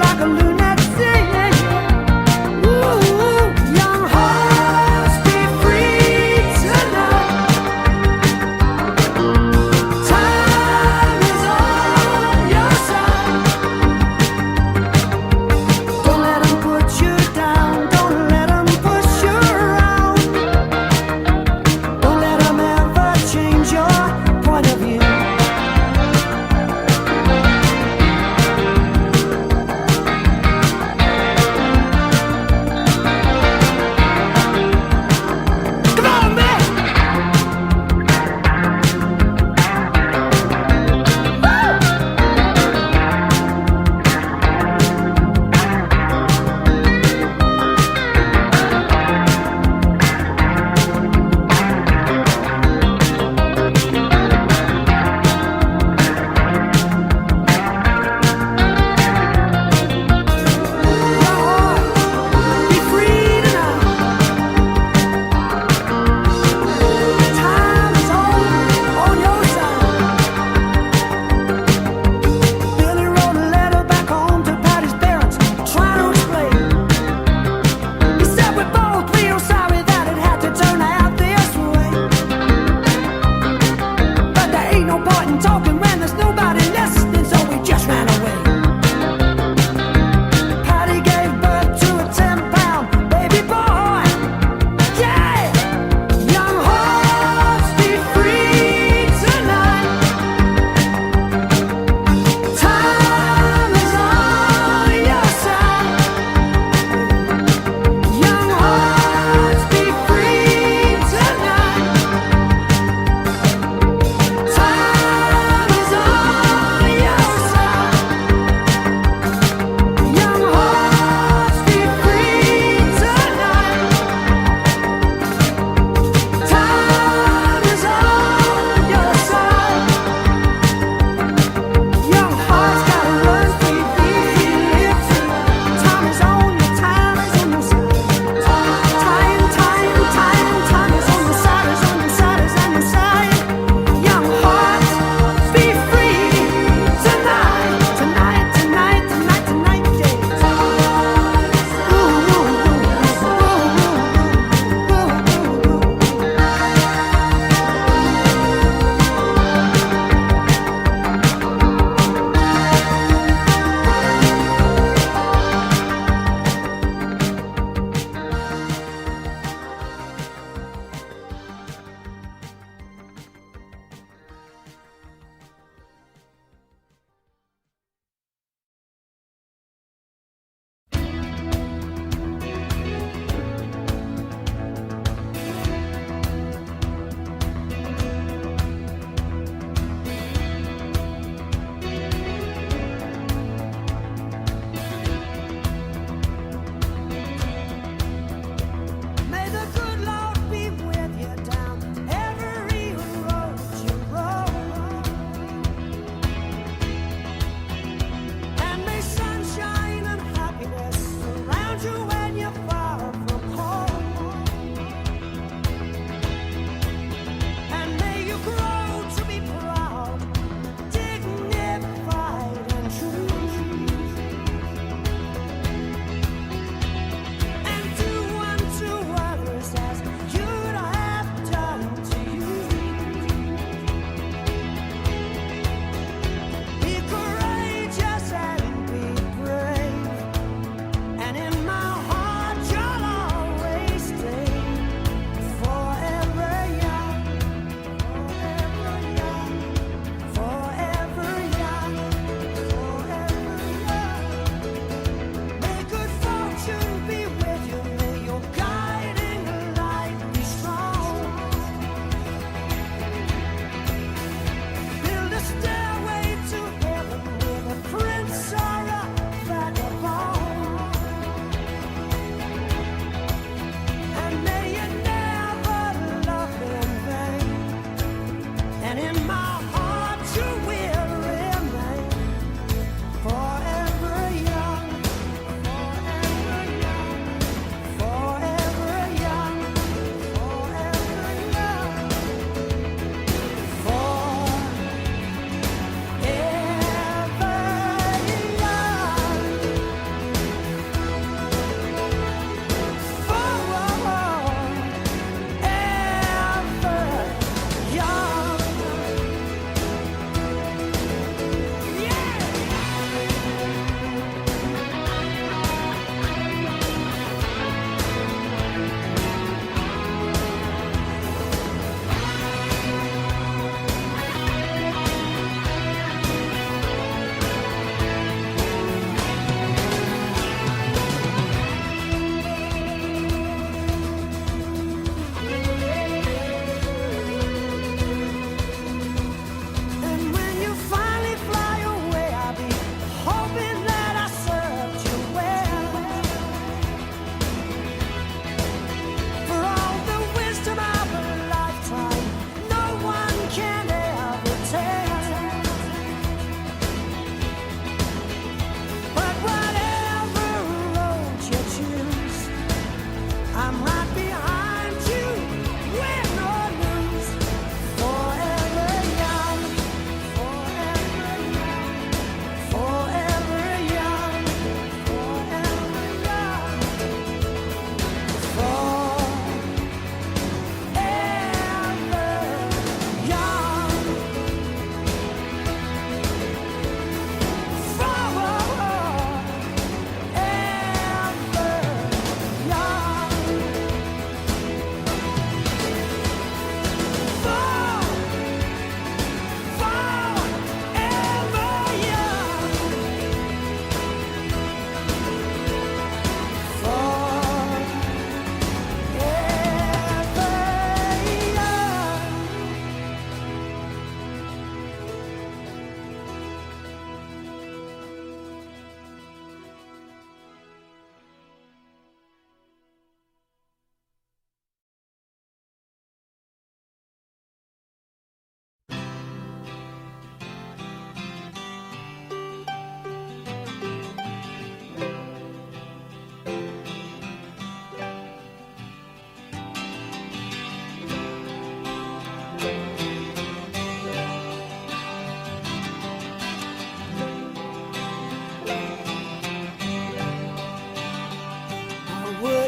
like a lunatic. Ooh, young hearts be free tonight. Time is on your side. Don't let 'em put you down. Don't let 'em push you around. Don't let 'em ever change your point of view.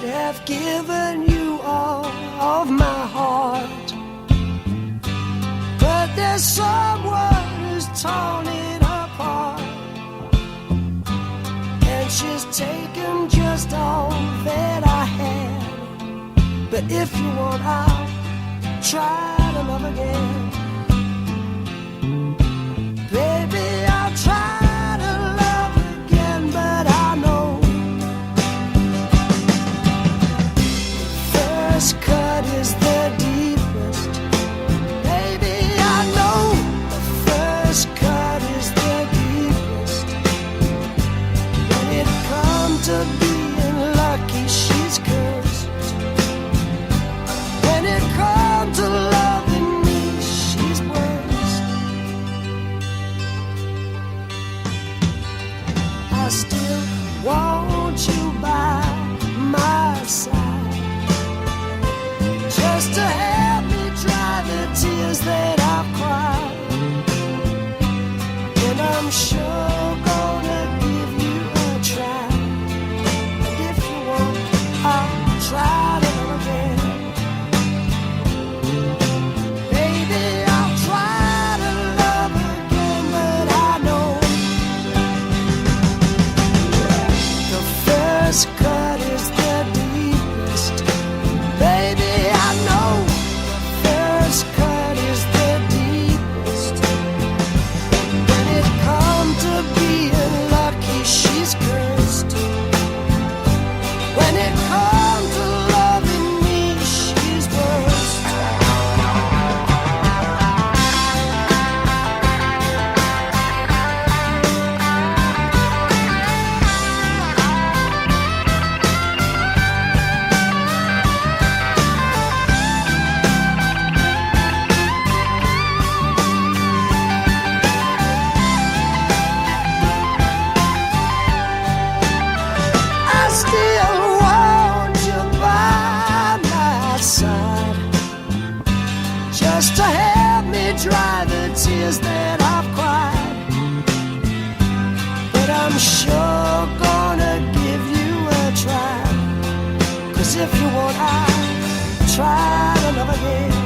could have given you all of my heart, but there's someone who's torn it apart, and she's taken just all that I had. But if you want, I'll try to love again. Baby, I'll try to love again, but I know first cut is the deepest. Baby, I know the first cut is the deepest. When it comes to being lucky, she's cursed. When it comes to loving me, she's worst. I still want you by my side, just to help me dry the tears that I've cried. And I'm sure gonna give you a try. And if you want, I'll try to love again. Baby, I'll try to love again, but I know the first cut is the deepest. Baby, I know the first cut is the deepest. When it comes to being lucky, she's cursed. When it comes to loving me, she's worst. I still want you by my side, just to help me dry the tears that I've cried. But I'm sure gonna give you a try, 'cause if you want, I'll try to love again.